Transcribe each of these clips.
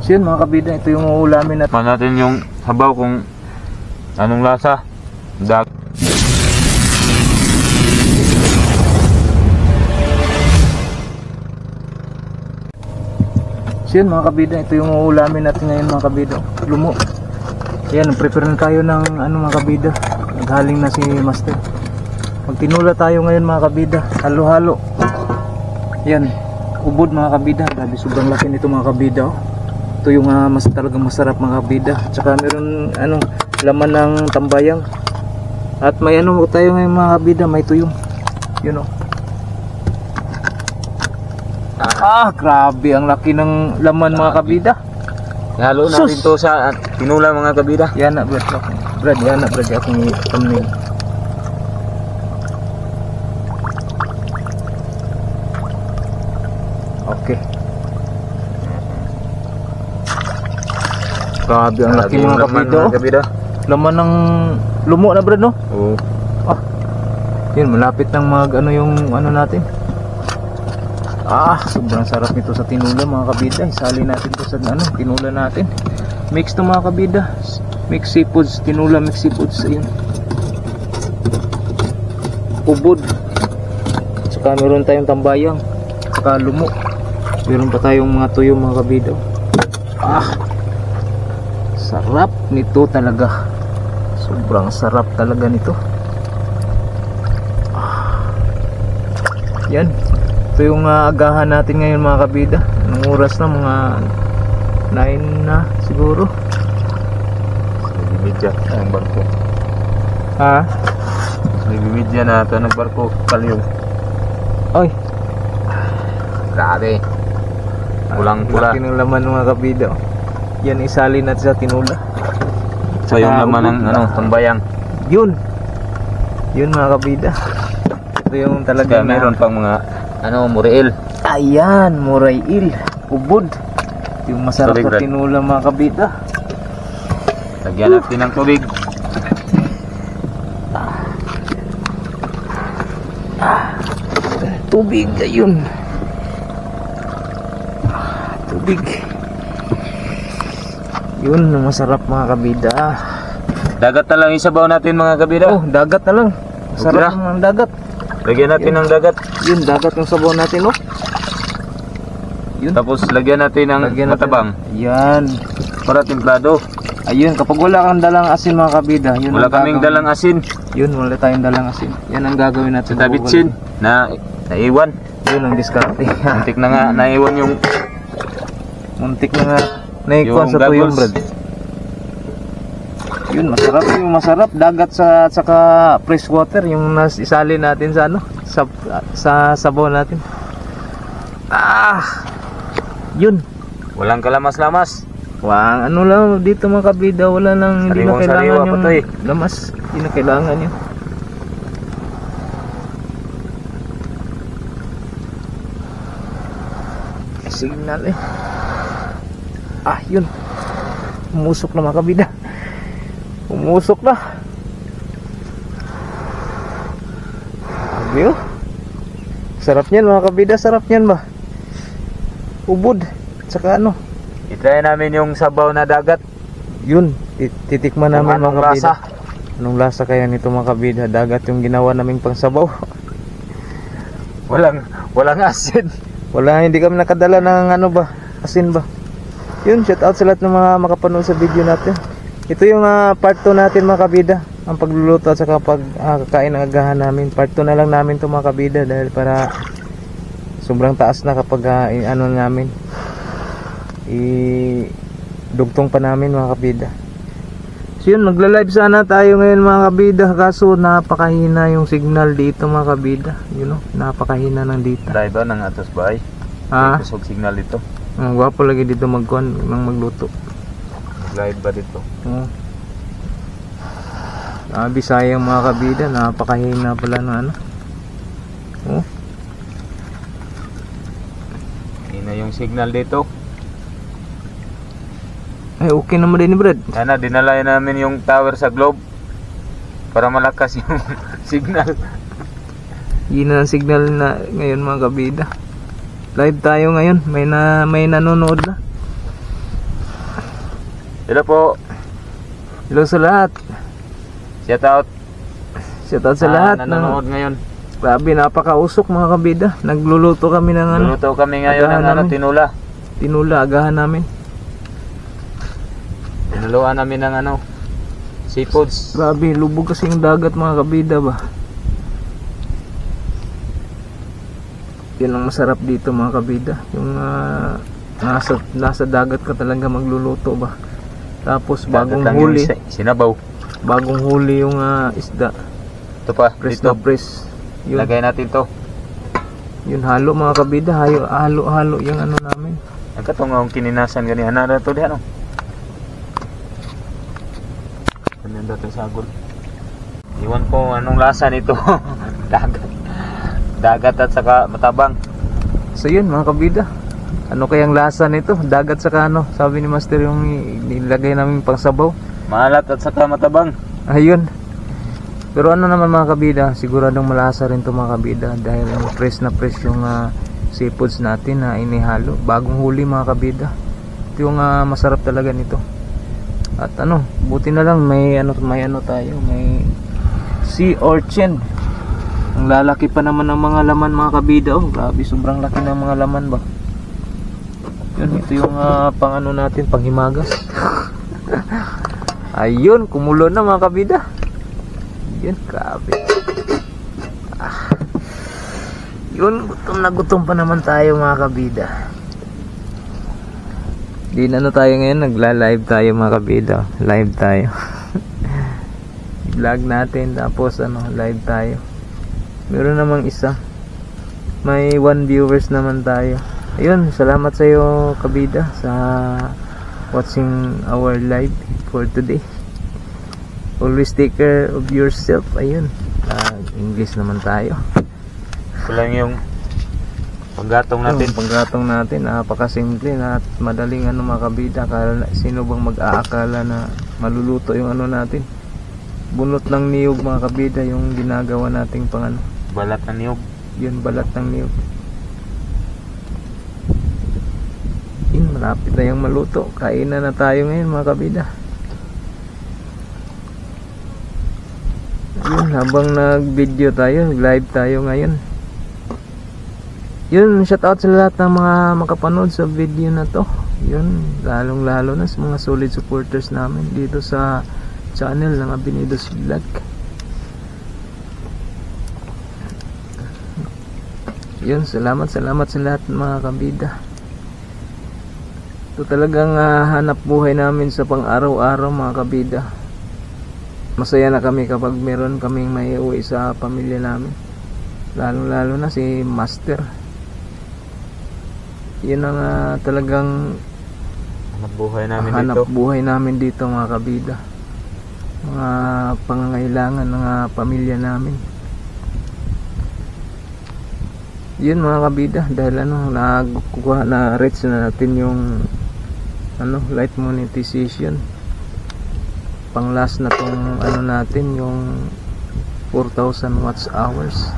So yun mga kabida, ito yung uulamin natin. Man natin yung sabaw kung anong lasa. So yun mga kabida, ito yung uulamin natin ngayon mga kabida. Lumo. Ayan, prepare na tayo ng ano mga kabida. Naghaling na si Master. Magtinula tayo ngayon mga kabida. Halo-halo. Ayan, ubod mga kabida. Grabe, sobrang laki nito mga kabida. Oh. Ito yung talagang masarap mga kabida. Tsaka meron laman ng tambayang. At may tayo ngayon mga kabida. May tuyong. Yun oh. Grabe ang laki ng laman mga kabida. Halo natin to sa tinula mga kabida. Yan na Brad. Brad, yan na Brad. Akong thumbnail. Okay. Grabe ang laki mga kabida. Laman ng lumo na Brad, no? Oo. Yun, malapit nang yung natin. Sobrang sarap nito sa tinula mga kabida. Isali natin to sa tinula natin. Mix to mga kabida. Mix seafoods, tinula mix seafoods. Ayun. Ubod. Saka meron tayong tambayang. Saka lumo. Meron pa tayong mga tuyo mga kabida. Sarap nito talaga. Sobrang sarap talaga nito. Yan. Ito yung agahan natin ngayon mga kabida. Anong oras na? Mga 9 na siguro. Nagbibidya ang barko. Nagbibidya na ito ng barko. Kalyong. Ay, grabe. Pulang-pula. Laki ng laman mga kabida. Yan, isali natin sa tinula. So yung laman ng tambayang. Yun mga kabida. Ito yung talaga meron pang mga murail. Ayan, murail. Ubod. Yung masarap sa tinula mga kabida. Lagyan natin ng tubig. Tubig, ayun. Tubig. Yun, masarap mga kabida. Dagat na lang isabaw natin mga kabida. Dagat na lang. Masarap ng dagat. Lagyan natin ng dagat. Yun, dagat yung sabaw natin, Yun. Tapos lagyan natin ng matabang. Yan. Para templado. Ayun, kapag wala kang dalang asin mga kabida, yun wala kaming dalang asin. Yun, wala tayong dalang asin. Yan ang gagawin natin. Sa bitsin na naiwan. Yun ang diskarte. Muntik na nga naiwan yung naikuan sa tuyong Brad. Yun, masarap dagat sa saka fresh water yung isali natin sa sabaw natin. Yun. Walang kalamas-lamas. Lang dito mga kabida, wala nang hindi na kailangan yung lamas, hindi na kailangan yun. Signal yun. Umusok na mga kabida. Umusok na. Sabi sarap niyan mga kabida, sarap niyan ba? Ubod. Saka itry namin yung sabaw na dagat. Yun, titikman namin mga kabida. Lasa? Anong lasa kaya nito mga kabida? Dagat yung ginawa naming pangsabaw. Walang asin. Hindi kami nakadala ng asin ba? Yun, shout out sa lahat ng mga makapanood sa video natin. Ito yung part 2 natin mga kabida. Ang pagluluto at saka kakain ng agahan namin. Part 2 na lang namin to mga kabida dahil para sobrang taas na kapag namin dugtong pa namin mga kabida. So yun, nagla-live sana tayo ngayon mga kabida, kaso napakahina yung signal dito mga kabida. Napakahina ng data. Live ng atos bahay. Kusog signal dito. Gwapo lagi dito magluto. Live ba dito? Bisaya mga kabida, napakahina pala ng Hina yung signal dito. Okay naman din ni Brad. Dinala namin yung tower sa Globe para malakas yung signal. Yun ang signal na ngayon mga kabida. Live tayo ngayon. May nanonood na. Hello po. Hello sa lahat. Shout out. Shoutout sa lahat. Nanonood ngayon. Grabe, napakausok mga kabida. Nagluluto kami ng ano. Luluto kami ngayon agahan ng ano, namin. tinula. Tinula, agahan namin. Tinuluan namin ng ano, seafoods. Grabe, lubog kasi yung dagat mga kabida ba. Yan ang masarap dito mga kabida. Yung nasa dagat ka talaga magluluto ba. Tapos bagong Dagat lang huli. yung sinabaw. Bagong huli yung isda. Ito pa, Press dito. na press. Yun, Lagay natin to. yun halo mga kabida. Halo yung ano namin. Nagkatong kininasan gani ana na to di ano. Ganyan daw sagol. Iwan ko anong lasa nito. Dagat at saka matabang. So yun mga kabida. Ano kayang lasa nito? Dagat saka ano? Sabi ni Master yung nilagay namin pang sabaw. Maalat at saka matabang. Ayun. Pero ano naman mga kabida, siguradong malasa rin to mga kabida dahil fresh na fresh yung seafoods natin na inihalo. Bagong huli mga kabida. Ito yung masarap talaga nito. At ano, buti na lang may ano tayo, may sea urchin. Ang lalaki pa naman ng mga laman mga kabida. Oh, grabe, sobrang laki ng mga laman ba. Yun, ito yung pang ano natin, panghimagas. Ayun, kumulo na mga kabida. Yun, grabe. Yun, gutom pa naman tayo mga kabida. Di na tayo ngayon, nagla-live tayo mga kabida. Live tayo. Vlog natin, tapos ano, live tayo. Meron namang isa. May 1 viewers naman tayo. Ayun, salamat sa iyo kabida sa watching our live for today. Always take care of yourself. Ayun, English naman tayo. Ito lang yung panggatong natin. Panggatong natin, napakasimple na at madaling ano mga kabida. Sino bang mag-aakala na maluluto yung ano natin? Bunot ng niyog mga kabida yung ginagawa nating pang ano. Balat na niyog. Yun, balat ng niyog. Yun, malapit na yung maluto. Kainan na tayo ngayon mga kabida. Yun, habang nag-video tayo, live tayo ngayon. Yun, shoutout sa lahat ng mga makapanood sa video na to. Yun, lalong lalo na sa mga solid supporters namin dito sa channel ng Abinidos Vlog. Yun, salamat sa lahat mga kabida. Ito talagang hanap buhay namin sa pang-araw-araw mga kabida. Masaya na kami kapag meron kaming may uwi sa pamilya namin. Lalo na si Master. Yun ang talagang hanap buhay namin dito mga kabida. Mga pangangailangan ng pamilya namin. Yun mga kabida, dahil ano, nakukuha na reach na natin yung ano, light monetization. Pang last na tong ano natin, yung 4,000 watts hours.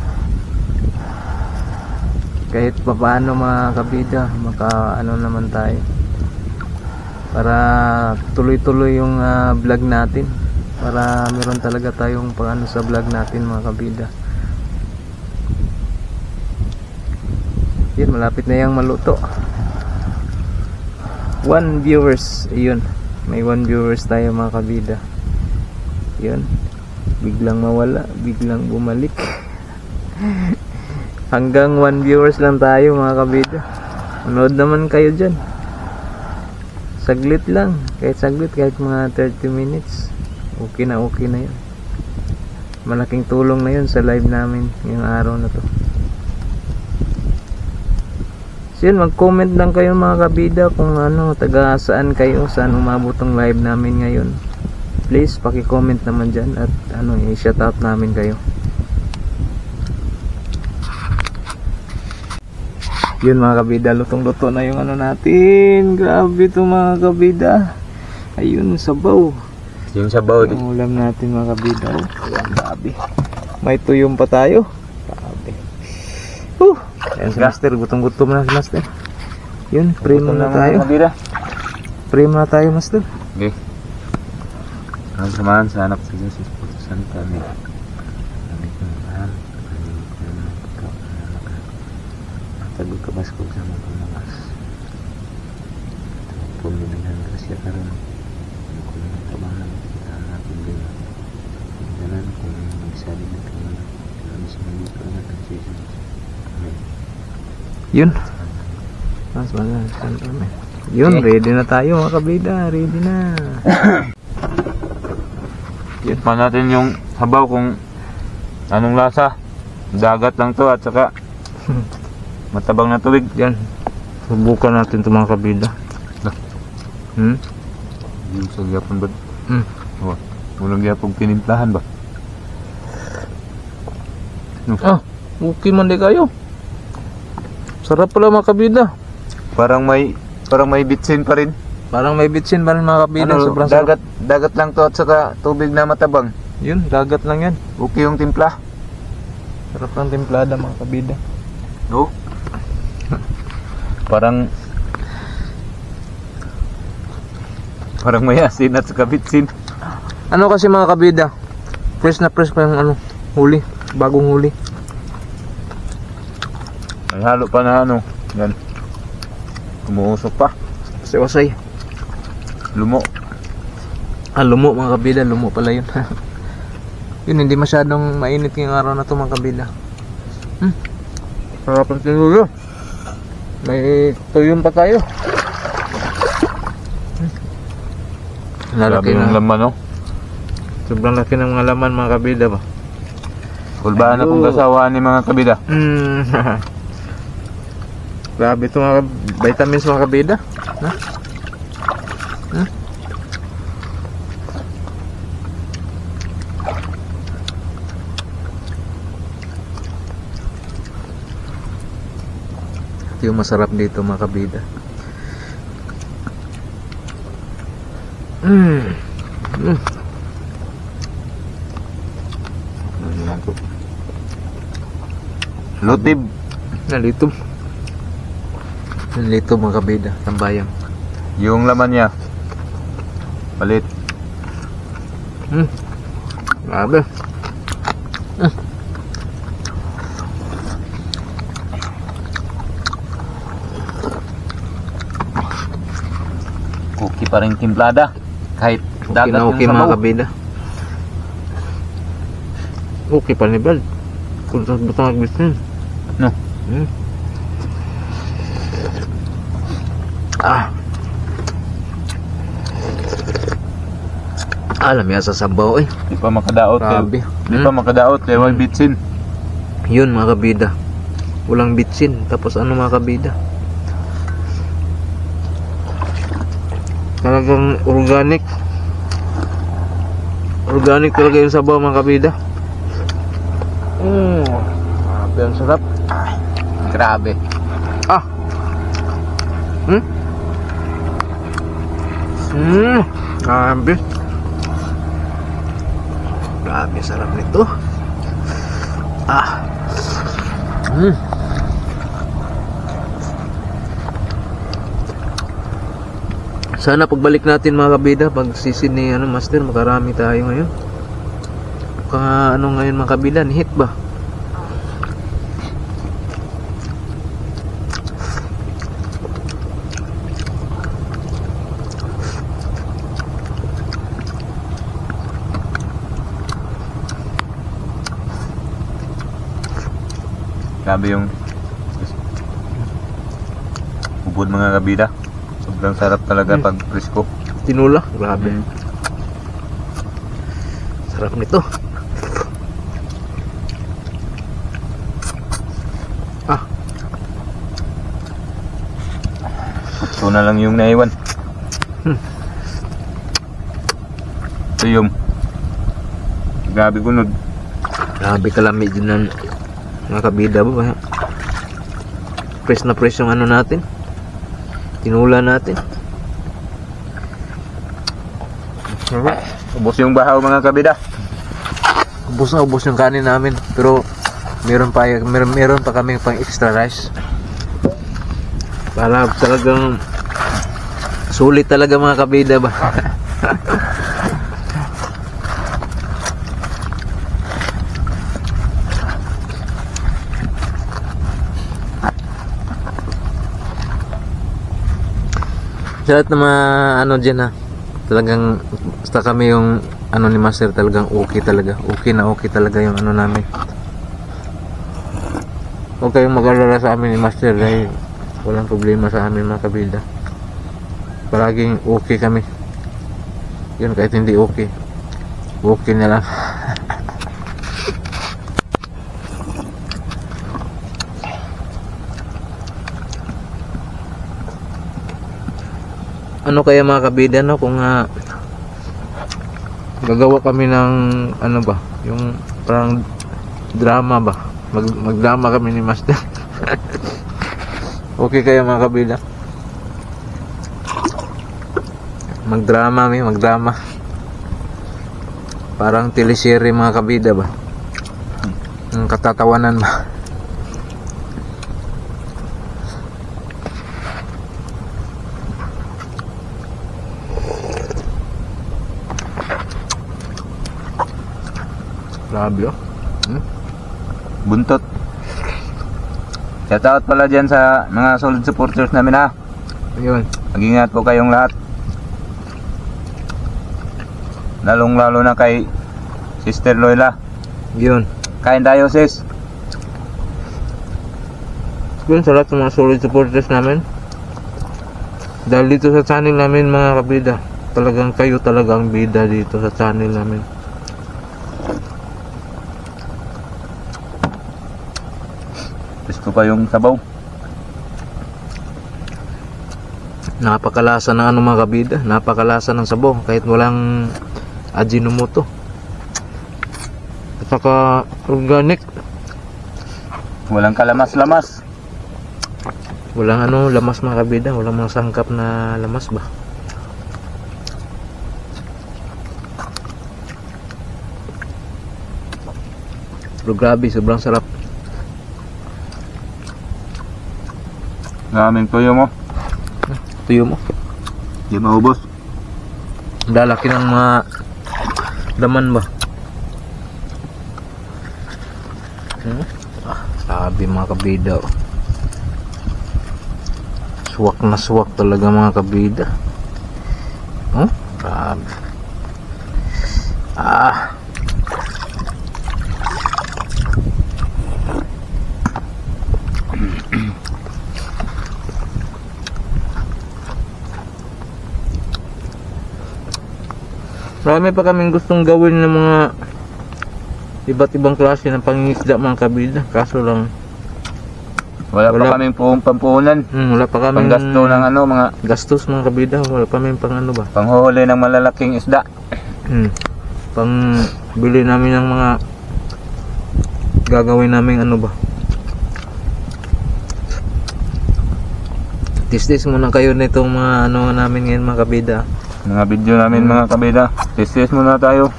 Kahit papaano mga kabida, maka ano naman tayo para tuloy-tuloy yung vlog natin, para meron talaga tayong pang ano sa vlog natin mga kabida. Yun, malapit na yung maluto. 1 viewers, yun, may 1 viewers tayo mga kabida. Yun, biglang mawala, biglang bumalik. Hanggang 1 viewers lang tayo mga kabida. Manood naman kayo dyan. Saglit lang, kahit saglit, kahit mga 30 minutes, okay na yun. Malaking tulong na yun sa live namin yung araw na to. So yun, mag-comment lang kayo mga kabida kung ano, taga saan kayo, saan umabot ang live namin ngayon. Please, paki-comment naman dyan at ano, i-shoutout namin kayo. Yun mga kabida, lutong-luto na yung ano natin. Grabe to mga kabida. Ayun, sabaw. Yung sabaw. Yung ulam natin mga kabida. Oh, ayan, grabe. May tuyong pa tayo. Grabe. Ayan si Master, gutom-gutom na si Master. Yun, pray muna tayo. Pray muna tayo Master. Okay. Ang samahan sa anak sa Diyos, Espiritu Santo, amin. Amin ko mahal. Amin ko na ikaw na matagod ka basko sa mga pamakas. Pumilihan ka siya karoon. Kung may tabangan, kita natin din. Ganun kung magsabi na kami. Kami sa mga ito na ang Jesus. Amen. Yun. Mas maganda. Yun, ready na tayo mga kabida. Ready na. Tikman natin yung habaw kung anong lasa. Dagat lang to at saka matabang na tubig. Yan. Subukan natin ito mga kabida. Yung sa gyapon ba? Oh, walang gyapon tinimplahan ba? No. Okay man di kayo. Sarap pala mga kabida. Parang may bitsin pa rin. Parang may bitsin ba rin mga kabida. Ano, Sobrang sarap. dagat lang to at saka tubig na matabang. Yun, dagat lang yan. Okay yung timpla. Sarap ng templada mga kabida. No? Parang may asin at saka bitsin. Ano kasi mga kabida? Fresh na fresh pa yung huli. Bagong huli. May halo pa na yan. Umuusok pa. Wasay-wasay. Lumo. Lumo mga kabida. Lumo pala yun. Yun, hindi masyadong mainit yung araw na to mga kabida. Sarap ang tinulo. May tuyon pa tayo. Grabe yung laman, no? Sobrang laki ng mga laman mga kabida ba? Kulbaan na kung kasawaan ni mga kabida. Grabe ito mga vitamins mga kabida. Ito yung masarap dito mga kabida. Lutib. Nalitob. Nalitob mga kabida. Tambayang. Yung laman niya palit. Grabe. Okay pa rin timplada. Kahit dagat Okay yung mga sabaw. kabida. Okay pa ni Brad. Kung saan ba ito nag-business? No. Alam yan sa sabaw eh. Di pa makadaot. Grabe. Di pa makadaot. Kaya may bitsin. Yun mga kabida. Walang bitsin. Tapos ano mga kabida? Talagang organic. Organic talaga yung sabaw mga kabida. Grabe ang sarap. Grabe. Grabe. Grabe sarap nito. Sana pagbalik natin mga kabida, pag sisid ni Master, makarami tayo ngayon. Ngayon mga kabida, hit ba? Grabe yung ubod mga kabida. Sobrang sarap talaga pag presko. Tinula, grabe. Sarap nito. Ito na lang yung naiwan. Ito yung grabe gunod. Grabe kalami din ng mga kabida ba? Fresh na fresh yung natin. Tinula natin. Ubos yung bahaw mga kabida. Ubos na ubos yung kanin namin. Pero meron pa kaming pang extra rice. Para talagang sulit talaga mga kabida ba. Sa lahat ng mga ano dyan ha, talagang basta kami yung ano ni Master, talagang okay talaga. Okay na okay talaga yung ano namin. Huwag kayong mag-alala sa amin ni Master dahil walang problema sa amin mga kabida. Palaging okay kami. Yun, kahit hindi okay, okay na lang. Ano kaya mga kabida, no, kung gagawa kami ng ano ba, yung parang drama ba, magdrama kami ni Master. Okay kaya mga kabida, magdrama, parang teleserye mga kabida ba, ang katatawanan ba. Grabe oh. Buntot. Shout out pala dyan sa mga solid supporters namin ha. Ayun. Mag-ingat po kayong lahat. Lalong lalo na kay Sister Loyla. Yun. Kain tayo sis. Yun sa lahat ng mga solid supporters namin. Dahil dito sa channel namin mga kabida, talagang kayo talagang bida dito sa channel namin. Gusto pa yung sabaw. Napakalasa ng ano mga kabida, napakalasa ng sabaw kahit walang Ajinomoto. At saka organic. Walang kalamas-lamas. Walang ano lamas mga kabida, walang mga sangkap na lamas ba. Pero grabe, sobrang sarap. Maraming tuyo mo. Tuyo mo. Di maubos. Lalaki ng mga laman ba. Sabi mga kabida oh. Suwak na suwak talaga mga kabida. Grabe. Marami pa kaming gustong gawin ng mga iba't ibang klase ng pangingisda mga kabida. Kaso lang Wala pa kaming pampuhunan. wala pa kaming Panggasto ng ano, mga gastos mga kabida. Wala pa kaming pang ano ba, panghuhuli ng malalaking isda. pang bili namin ng mga gagawin namin ano ba. Tis-tis muna kayo nitong mga ano namin ngayon mga kabida. Mga video namin mga kabida. Tis-tis muna tayo.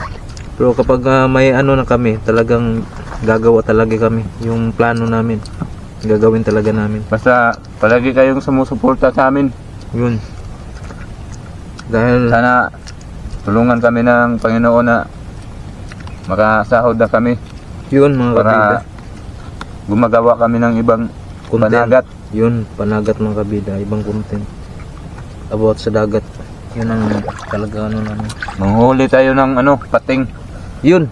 Pero kapag may ano na kami, talagang gagawa talaga kami. Yung plano namin, gagawin talaga namin. Basta palagi kayong sumusuporta sa amin. Yun. Dahil Sana tulungan kami ng Panginoon na makasahod na kami yun mga kabida. para gumagawa kami ng ibang Content. panagat. Yun, panagat mga kabida, ibang content about sa dagat. Yun ang talaga ano namin. Manghuli tayo ng ano, pating. Yun.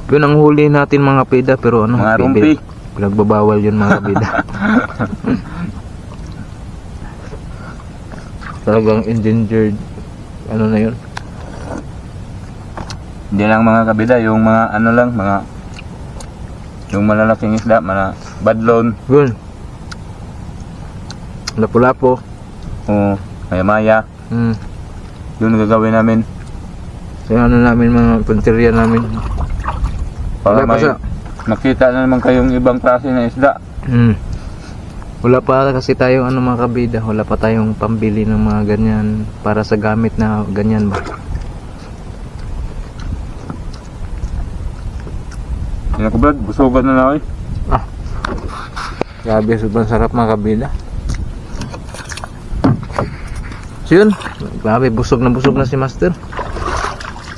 Yun ang huli natin mga kabida, pero ano, Mga rumpi. pinagbabawal yun mga kabida. Talagang endangered ano na yun. Hindi lang mga kabida, yung mga ano lang, mga yung malalaking isda, mga badlon Yun. Lapu-lapo. o maya-maya. Yun gagawin namin Kaya ano namin mga punteriya namin. para Wala pa may sa- makita na naman kayong ibang klase na isda. Wala pa kasi tayong ano mga kabida, wala pa tayong pambili ng mga ganyan para sa gamit na ganyan ba. Yan ako Brad, busugan na na ako eh. Grabe, sobrang sarap mga kabida. So yun, grabe, busog na si Master.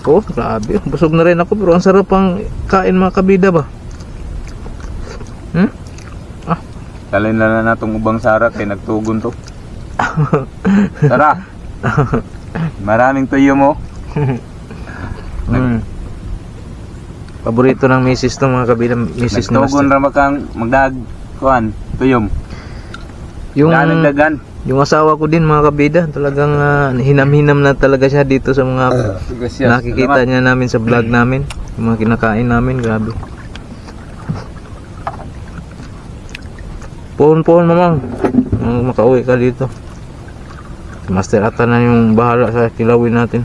Oh, grabe, busog na rin ako, pero ang sarap ang kain mga kabida ba? Talin na natong ubang sara kay nagtugon to. Tara. Maraming tuyo mo. Paborito ng misis to mga kabida, misis ni Nagtugon Master. ra makang magdag kuan tuyom. Yung Dagan. yung asawa ko din mga kabida, talagang hinam-hinam na talaga siya dito sa mga nakikita niya namin sa vlog namin, yung mga kinakain namin, grabe. Pohon-pohon mamang, makauwi ka dito. Master Ata na yung bahala sa kilawin natin.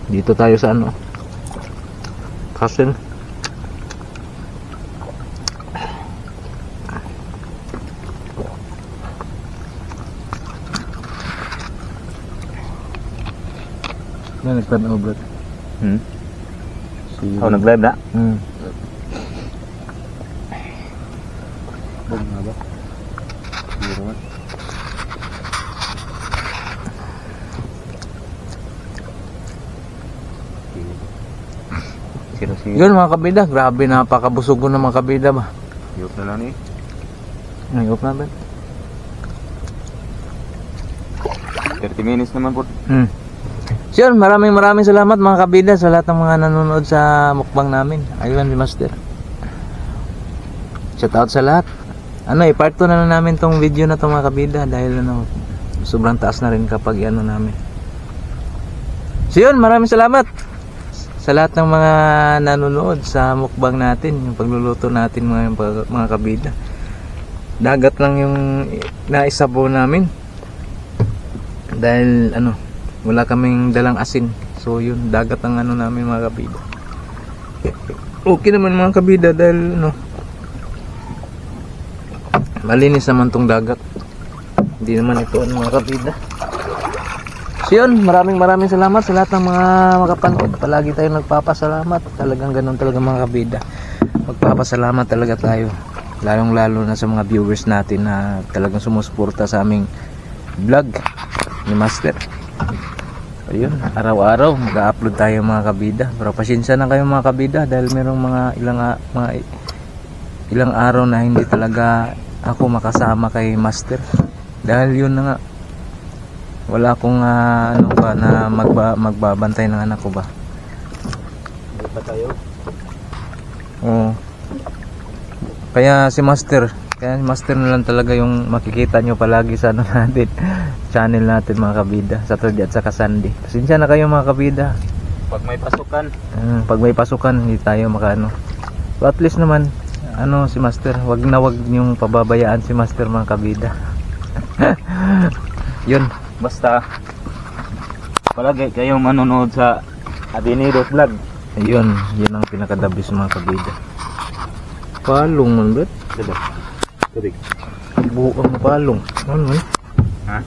Dito tayo sa ano, Castle. Na nagtanaw bro. Oh, nag-live na? Bong nga ba? Siguro man. Sino? Yun mga kabida, grabe, napakabusog ko ng mga kabida ba. Yop na lang eh. Ngayop na ba? 30 minutes naman po. So yun, maraming salamat mga kabida sa lahat ng mga nanonood sa mukbang namin. Ayun, Master. Shout out sa lahat. Ano, i-part 2 na namin tong video na to mga kabida dahil ano, sobrang taas na rin kapag ano namin. So yun, maraming salamat sa lahat ng mga nanonood sa mukbang natin, yung pagluluto natin mga kabida. Dagat lang yung naisabaw namin dahil ano, wala kaming dalang asin. So yun, dagat ang ano namin mga kabida. Okay naman mga kabida dahil ano, malinis naman tong dagat. Hindi naman ito ano mga kabida. So yun, maraming salamat sa lahat ng mga makapanood. Palagi tayo nagpapasalamat. Talagang ganun talaga mga kabida. Magpapasalamat talaga tayo. Lalong lalo na sa mga viewers natin na talagang sumusuporta sa aming vlog ni Master. Ayun, araw-araw mag-upload tayo mga kabida. Pero pasensya na kayo mga kabida dahil merong mga ilang araw na hindi talaga ako makasama kay Master. Dahil yun na nga, wala akong ano ba na magbabantay ng anak ko ba. Hindi pa tayo. Oo. Kaya si Master na lang talaga yung makikita nyo palagi sa ano natin, channel natin mga kabida, Saturday at saka Sunday. Pasensya na kayo mga kabida. Pag may pasukan. Pag may pasukan hindi tayo makaano. So at least naman ano si Master, wag yung pababayaan si Master mga kabida. Yun, Basta palagi kayong manonood sa Abinido Vlog. ayun, yun ang pinakadabis mga kabida. Palong man bro. Diba? Tubig. Buong palong. Ano man? Ha?